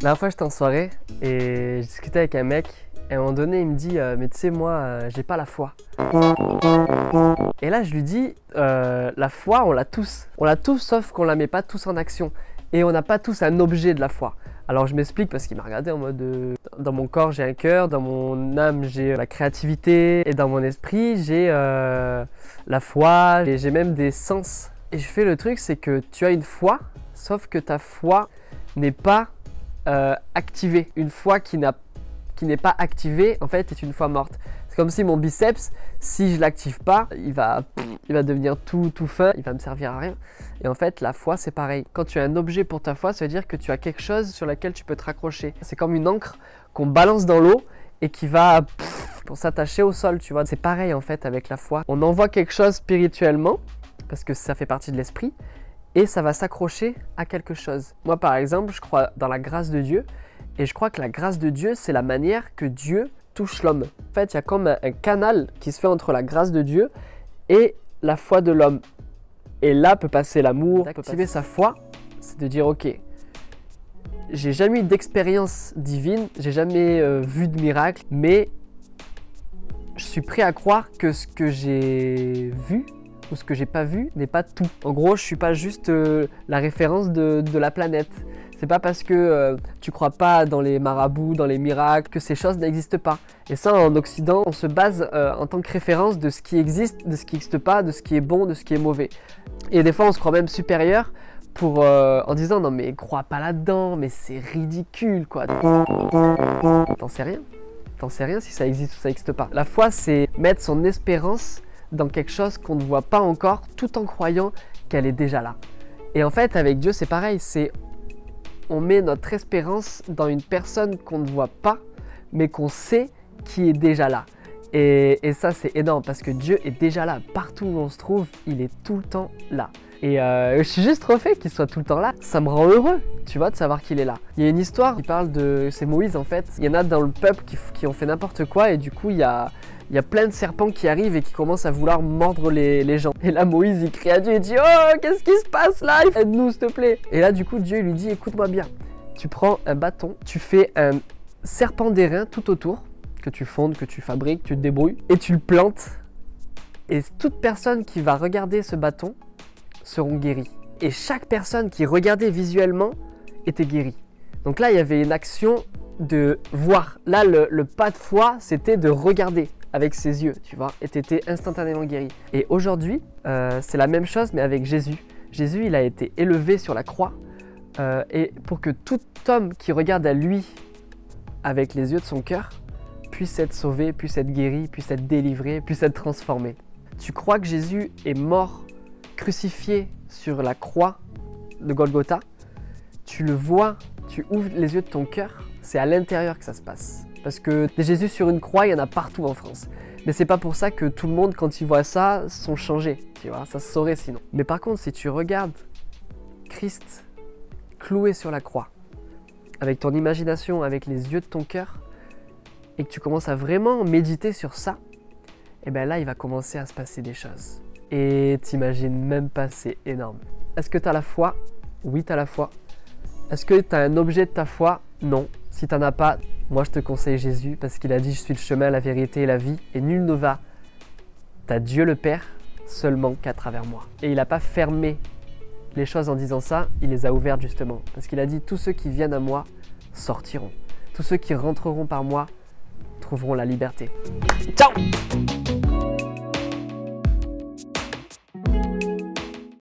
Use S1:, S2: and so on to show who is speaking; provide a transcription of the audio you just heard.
S1: dernière fois, j'étais en soirée et je discutais avec un mec. Et à un moment donné, il me dit mais tu sais, moi, j'ai pas la foi. Et là, je lui dis la foi, on l'a tous. On l'a tous, sauf qu'on la met pas tous en action. Et on n'a pas tous un objet de la foi. Alors je m'explique parce qu'il m'a regardé en mode dans mon corps j'ai un cœur, dans mon âme j'ai la créativité et dans mon esprit j'ai la foi et j'ai même des sens. Et je fais le truc, c'est que tu as une foi, sauf que ta foi n'est pas activée. Une foi qui n'est pas activée, en fait, est une foi morte. C'est comme si mon biceps, si je l'active pas, il va devenir tout fin, il va me servir à rien. Et en fait, la foi, c'est pareil. Quand tu as un objet pour ta foi, ça veut dire que tu as quelque chose sur lequel tu peux te raccrocher. C'est comme une encre qu'on balance dans l'eau et qui va pour s'attacher au sol, tu vois. C'est pareil en fait avec la foi. On envoie quelque chose spirituellement, parce que ça fait partie de l'esprit, et ça va s'accrocher à quelque chose. Moi, par exemple, je crois dans la grâce de Dieu, et je crois que la grâce de Dieu, c'est la manière que Dieu touche l'homme. En fait, il y a comme un canal qui se fait entre la grâce de Dieu et la foi de l'homme. Et là peut passer l'amour. Activer sa foi, c'est de dire ok, j'ai jamais eu d'expérience divine, j'ai jamais vu de miracle, mais je suis prêt à croire que ce que j'ai vu ou ce que j'ai pas vu n'est pas tout. En gros, je suis pas juste la référence de la planète. C'est pas parce que tu crois pas dans les marabouts, dans les miracles, que ces choses n'existent pas. Et ça, en Occident, on se base en tant que référence de ce qui existe, de ce qui n'existe pas, de ce qui est bon, de ce qui est mauvais. Et des fois, on se croit même supérieur en disant non mais crois pas là-dedans, mais c'est ridicule quoi. T'en sais rien. T'en sais rien si ça existe ou ça n'existe pas. La foi, c'est mettre son espérance dans quelque chose qu'on ne voit pas encore, tout en croyant qu'elle est déjà là. Et en fait, avec Dieu, c'est pareil. On met notre espérance dans une personne qu'on ne voit pas, mais qu'on sait qui est déjà là. Et ça, c'est énorme parce que Dieu est déjà là. Partout où on se trouve, il est tout le temps là. Et je suis juste trop fait qu'il soit tout le temps là. Ça me rend heureux, tu vois, de savoir qu'il est là. Il y a une histoire qui parle de... C'est Moïse, en fait. Il y en a dans le peuple qui ont fait n'importe quoi et du coup, il y a plein de serpents qui arrivent et qui commencent à vouloir mordre les gens. Et là, Moïse, il crie à Dieu, il dit « Oh, qu'est-ce qui se passe là? Aide-nous, s'il te plaît !» Et là, du coup, Dieu lui dit « Écoute-moi bien. Tu prends un bâton, tu fais un serpent d'airain tout autour, que tu fondes, que tu fabriques, tu te débrouilles, et tu le plantes. Et toute personne qui va regarder ce bâton seront guéries. Et chaque personne qui regardait visuellement était guérie. Donc là, il y avait une action de voir. Là, le pas de foi, c'était de regarder avec ses yeux, tu vois, et tu étais instantanément guéri. Et aujourd'hui, c'est la même chose, mais avec Jésus. Jésus, il a été élevé sur la croix, et pour que tout homme qui regarde à lui avec les yeux de son cœur puisse être sauvé, puisse être guéri, puisse être délivré, puisse être transformé. Tu crois que Jésus est mort, crucifié sur la croix de Golgotha, tu le vois, tu ouvres les yeux de ton cœur, c'est à l'intérieur que ça se passe. Parce que des Jésus sur une croix, il y en a partout en France. Mais c'est pas pour ça que tout le monde, quand il voit ça, sont changés. Tu vois, ça se saurait sinon. Mais par contre, si tu regardes Christ cloué sur la croix, avec ton imagination, avec les yeux de ton cœur, et que tu commences à vraiment méditer sur ça, et bien là, il va commencer à se passer des choses. Et t'imagines même pas, c'est énorme. Est-ce que tu as la foi? Oui, tu as la foi. Est-ce que tu as un objet de ta foi? Non. Si tu n'en as pas, moi je te conseille Jésus, parce qu'il a dit « Je suis le chemin, la vérité et la vie, et nul ne va à Dieu le Père seulement qu'à travers moi. » Et il n'a pas fermé les choses en disant ça, il les a ouvertes justement. Parce qu'il a dit « Tous ceux qui viennent à moi sortiront. Tous ceux qui rentreront par moi trouveront la liberté. » Ciao!